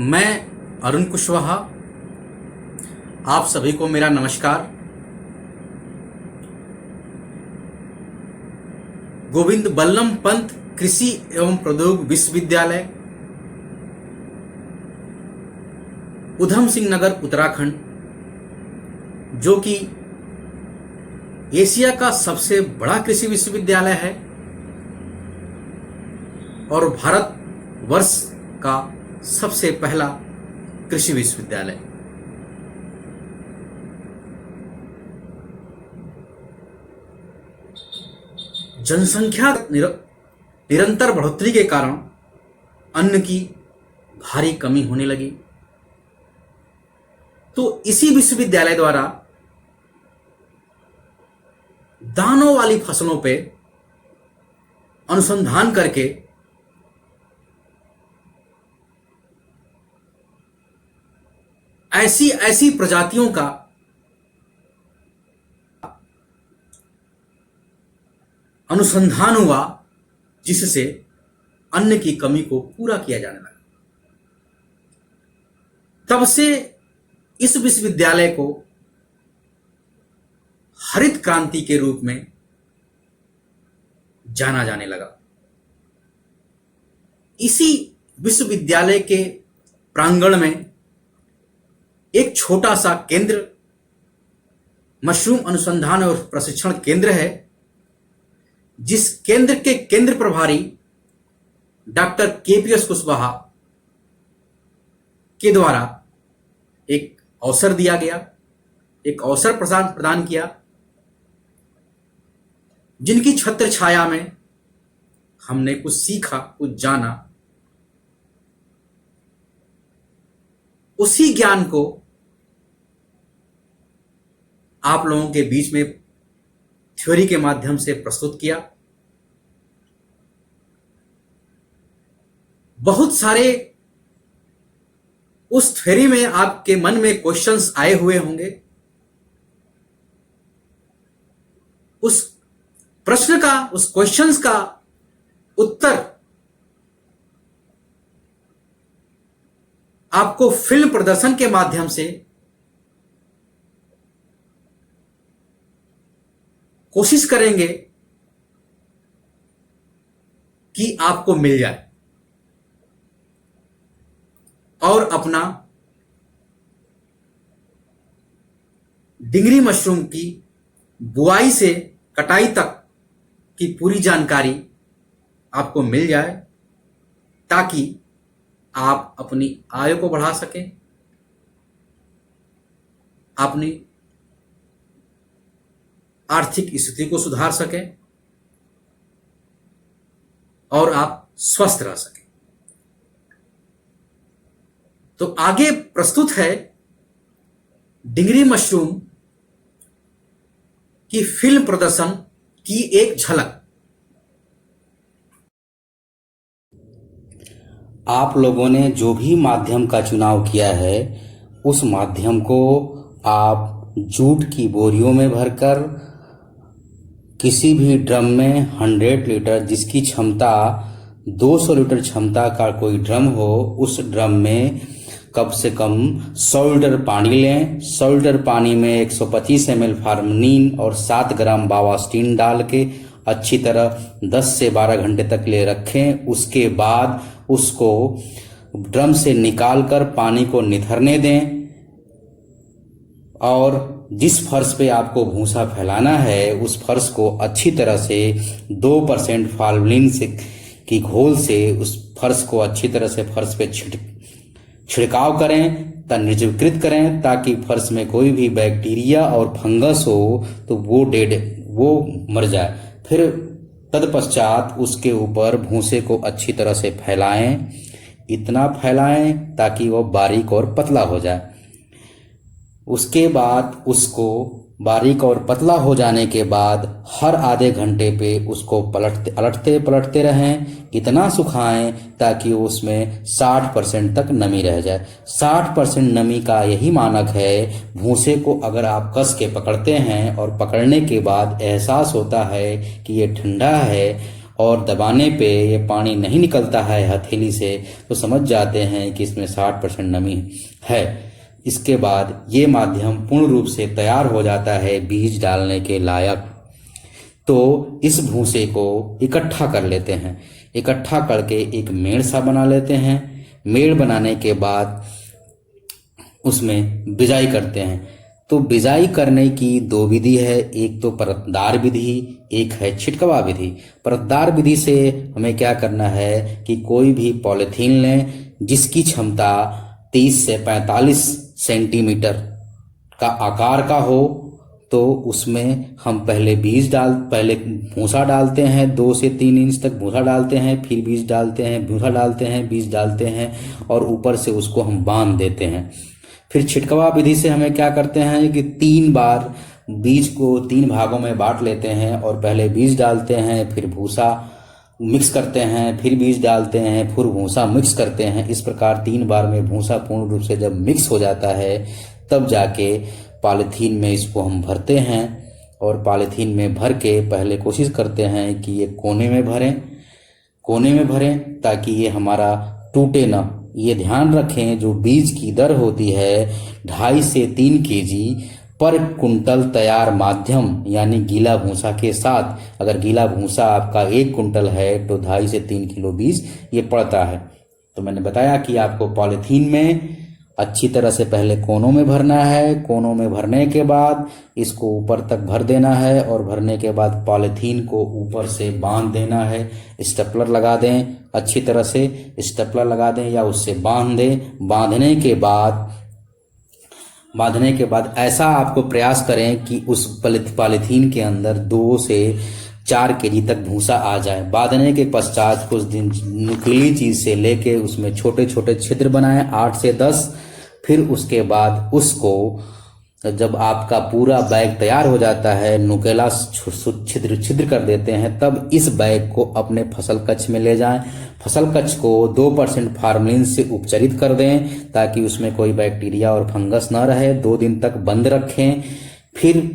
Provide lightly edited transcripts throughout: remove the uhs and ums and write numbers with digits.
मैं अरुण कुशवाहा, आप सभी को मेरा नमस्कार। गोविंद बल्लभ पंत कृषि एवं प्रौद्योगिकी विश्वविद्यालय, उधम सिंह नगर, उत्तराखंड, जो कि एशिया का सबसे बड़ा कृषि विश्वविद्यालय है और भारत वर्ष का सबसे पहला कृषि विश्वविद्यालय। जनसंख्या निरंतर बढ़ोतरी के कारण अन्न की भारी कमी होने लगी, तो इसी विश्वविद्यालय द्वारा दानों वाली फसलों पे अनुसंधान करके ऐसी ऐसी प्रजातियों का अनुसंधान हुआ जिससे अन्न की कमी को पूरा किया जाने लगा। तब से इस विश्वविद्यालय को हरित क्रांति के रूप में जाना जाने लगा। इसी विश्वविद्यालय के प्रांगण में एक छोटा सा केंद्र, मशरूम अनुसंधान और प्रशिक्षण केंद्र है, जिस केंद्र के केंद्र प्रभारी डॉक्टर केपीएस कुशवाहा के द्वारा एक अवसर दिया गया, एक अवसर प्रदान किया, जिनकी छत्र छाया में हमने कुछ सीखा, कुछ जाना। उसी ज्ञान को आप लोगों के बीच में थ्योरी के माध्यम से प्रस्तुत किया। बहुत सारे उस थ्योरी में आपके मन में क्वेश्चंस आए हुए होंगे। उस प्रश्न का, उस क्वेश्चंस का उत्तर आपको फिल्म प्रदर्शन के माध्यम से कोशिश करेंगे कि आपको मिल जाए और अपना डिंगरी मशरूम की बुआई से कटाई तक की पूरी जानकारी आपको मिल जाए, ताकि आप अपनी आय को बढ़ा सकें, अपनी आर्थिक स्थिति को सुधार सकें और आप स्वस्थ रह सकें। तो आगे प्रस्तुत है डिंगरी मशरूम की फिल्म प्रदर्शन की एक झलक। आप लोगों ने जो भी माध्यम का चुनाव किया है, उस माध्यम को आप जूट की बोरियों में भरकर किसी भी ड्रम में 100 लीटर, जिसकी क्षमता 200 लीटर क्षमता का कोई ड्रम हो, उस ड्रम में कम से कम 100 लीटर पानी लें। 100 लीटर पानी में 125 ml फार्मलिन और 7 ग्राम बावास्टीन डाल के अच्छी तरह 10 से 12 घंटे तक ले रखें। उसके बाद उसको ड्रम से निकालकर पानी को निथरने दें और जिस फर्श पे आपको भूसा फैलाना है, उस फर्श को अच्छी तरह से 2% फार्मलिन से की घोल से उस फर्श को अच्छी तरह से फर्श पे छिड़काव करें, निर्जलीकृत करें, ताकि फर्श में कोई भी बैक्टीरिया और फंगस हो तो वो मर जाए। फिर तत्पश्चात उसके ऊपर भूसे को अच्छी तरह से फैलाएं, इतना फैलाएं ताकि वो बारीक और पतला हो जाए। उसके बाद उसको बारीक और पतला हो जाने के बाद हर आधे घंटे पे उसको पलटते रहें। इतना सुखाएं ताकि उसमें 60% तक नमी रह जाए। 60% नमी का यही मानक है। भूसे को अगर आप कस के पकड़ते हैं और पकड़ने के बाद एहसास होता है कि ये ठंडा है और दबाने पे ये पानी नहीं निकलता है हथेली से, तो समझ जाते हैं कि इसमें 60% नमी है। इसके बाद ये माध्यम पूर्ण रूप से तैयार हो जाता है बीज डालने के लायक। तो इस भूसे को इकट्ठा कर लेते हैं, इकट्ठा करके एक मेड़ सा बना लेते हैं। मेड़ बनाने के बाद उसमें बिजाई करते हैं। तो बिजाई करने की दो विधि है, एक तो परतदार विधि, एक है छिटकवा विधि। परतदार विधि से हमें क्या करना है कि कोई भी पॉलीथीन लें जिसकी क्षमता 30 से 45 सेंटीमीटर का आकार का हो, तो उसमें हम पहले पहले भूसा डालते हैं, 2 से 3 इंच तक भूसा डालते हैं, फिर बीज डालते हैं, भूसा डालते हैं, बीज डालते हैं और ऊपर से उसको हम बांध देते हैं। फिर छिटकवा विधि से हमें क्या करते हैं कि 3 बार बीज को 3 भागों में बांट लेते हैं और पहले बीज डालते हैं, फिर भूसा मिक्स करते हैं, फिर बीज डालते हैं, फिर भूसा मिक्स करते हैं। इस प्रकार 3 बार में भूसा पूर्ण रूप से जब मिक्स हो जाता है तब जाके पॉलीथीन में इसको हम भरते हैं। और पॉलीथीन में भर के पहले कोशिश करते हैं कि ये कोने में भरें ताकि ये हमारा टूटे ना। ये ध्यान रखें जो बीज की दर होती है 2.5 से 3 केजी पर कुंटल तैयार माध्यम यानी गीला भूसा के साथ। अगर गीला भूसा आपका 1 कुंटल है तो 2.5 से 3 किलो बीज ये पड़ता है। तो मैंने बताया कि आपको पॉलीथीन में अच्छी तरह से पहले कोनों में भरना है। कोनों में भरने के बाद इसको ऊपर तक भर देना है और भरने के बाद पॉलीथीन को ऊपर से बांध देना है। स्टेपलर लगा दें, अच्छी तरह से स्टेपलर लगा दें या उससे बांध दें। बांधने के बाद ऐसा आपको प्रयास करें कि उस पॉलीथीन के अंदर 2 से 4 केजी तक भूसा आ जाए। बांधने के पश्चात कुछ दिन नुकीली चीज से लेके उसमें छोटे छोटे छिद्र बनाएं, 8 से 10। फिर उसके बाद उसको जब आपका पूरा बैग तैयार हो जाता है, नुकेला छिद्र कर देते हैं, तब इस बैग को अपने फसल कक्ष में ले जाएं। फसल कक्ष को 2% फार्मलिन से उपचारित कर दें ताकि उसमें कोई बैक्टीरिया और फंगस न रहे। 2 दिन तक बंद रखें। फिर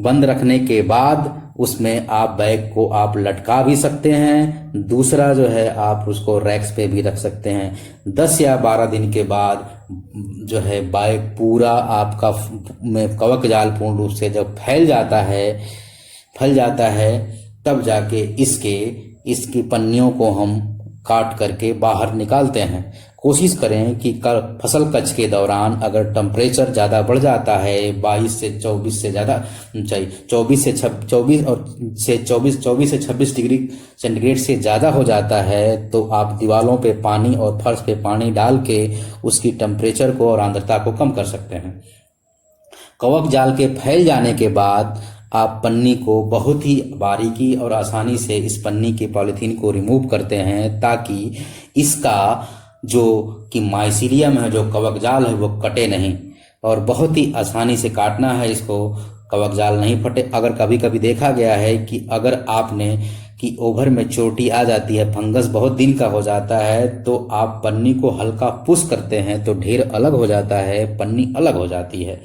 बंद रखने के बाद उसमें आप बैग को आप लटका भी सकते हैं। दूसरा जो है आप उसको रैक्स पे भी रख सकते हैं। 10 या 12 दिन के बाद जो है बैग पूरा आपका में कवक जाल पूर्ण रूप से जब फैल जाता है तब जाके इसकी पन्नियों को हम काट करके बाहर निकालते हैं। कोशिश करें कि फसल कच्छ के दौरान अगर टेम्परेचर ज़्यादा बढ़ जाता है 22 से 24 से ज़्यादा चाहिए 24 से 26 डिग्री सेंटीग्रेड से ज़्यादा हो जाता है तो आप दीवारों पे पानी और फर्श पे पानी डाल के उसकी टेम्परेचर को और आर्द्रता को कम कर सकते हैं। कवक जाल के फैल जाने के बाद आप पन्नी को बहुत ही बारीकी और आसानी से इस पन्नी के पॉलीथीन को रिमूव करते हैं ताकि इसका जो कि माइसीलियम है, जो कवक जाल है, वो कटे नहीं। और बहुत ही आसानी से काटना है इसको, कवक जाल नहीं फटे। अगर कभी कभी देखा गया है कि अगर आपने कि ओवर मैच्योरिटी आ जाती है, फंगस बहुत दिन का हो जाता है, तो आप पन्नी को हल्का पुश करते हैं तो ढेर अलग हो जाता है, पन्नी अलग हो जाती है।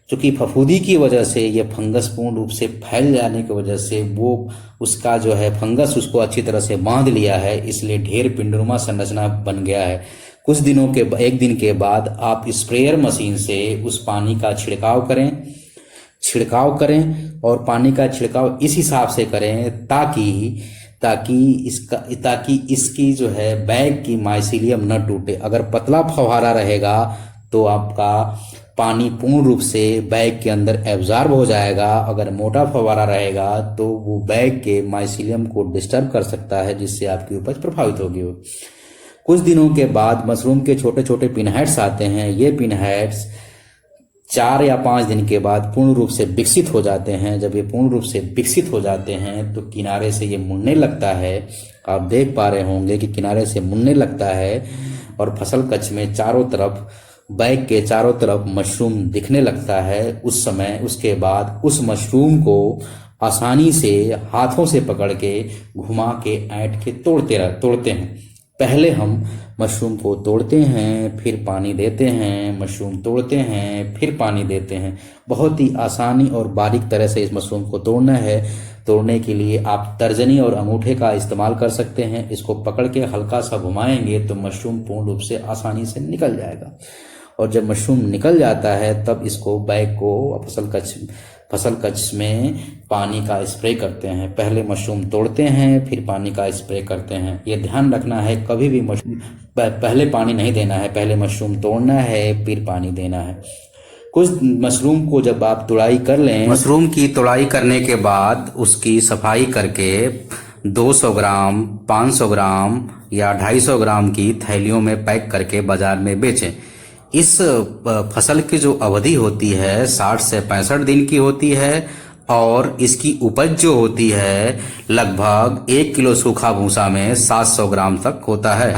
क्योंकि फफूंदी की वजह से ये फंगस पूर्ण रूप से फैल जाने की वजह से वो उसका जो है फंगस उसको अच्छी तरह से बांध लिया है, इसलिए ढेर पिंडनुमा संरचना बन गया है। एक दिन के बाद आप स्प्रेयर मशीन से उस पानी का छिड़काव करें और पानी का छिड़काव इस हिसाब से करें ताकि इसकी जो है बैग की माइसीलियम न टूटे। अगर पतला फव्वारा रहेगा तो आपका पानी पूर्ण रूप से बैग के अंदर एब्जॉर्ब हो जाएगा। अगर मोटा फव्वारा रहेगा तो वो बैग के माइसीलियम को डिस्टर्ब कर सकता है, जिससे आपकी उपज प्रभावित होगी। कुछ दिनों के बाद मशरूम के छोटे छोटे पिनहेड्स आते हैं। ये पिनहेड्स 4 या 5 दिन के बाद पूर्ण रूप से विकसित हो जाते हैं। जब ये पूर्ण रूप से विकसित हो जाते हैं तो किनारे से ये मुड़ने लगता है। आप देख पा रहे होंगे कि किनारे से मुड़ने लगता है और फसल कच्छ में बैग के चारों तरफ मशरूम दिखने लगता है। उसके बाद उस मशरूम को आसानी से हाथों से पकड़ के घुमा के ऐंठ के तोड़ते हैं। पहले हम मशरूम को तोड़ते हैं, फिर पानी देते हैं, मशरूम तोड़ते हैं, फिर पानी देते हैं। बहुत ही आसानी और बारीक तरह से इस मशरूम को तोड़ना है। तोड़ने के लिए आप तर्जनी और अंगूठे का इस्तेमाल कर सकते हैं। इसको पकड़ के हल्का सा घुमाएंगे तो मशरूम पूर्ण रूप से आसानी से निकल जाएगा। और जब मशरूम निकल जाता है तब इसको बैग को फसल कच में पानी का स्प्रे करते हैं। पहले मशरूम तोड़ते हैं फिर पानी का स्प्रे करते हैं। ये ध्यान रखना है कभी भी मशरूम पहले पानी नहीं देना है, पहले मशरूम तोड़ना है फिर पानी देना है। कुछ मशरूम को जब आप तुड़ाई कर लें, मशरूम की तुड़ाई करने के बाद उसकी सफाई करके 200 ग्राम, 500 ग्राम या 250 ग्राम की थैलियों में पैक करके बाजार में बेचें। इस फसल की जो अवधि होती है 60 से 65 दिन की होती है और इसकी उपज जो होती है लगभग 1 किलो सूखा भूसा में 700 ग्राम तक होता है।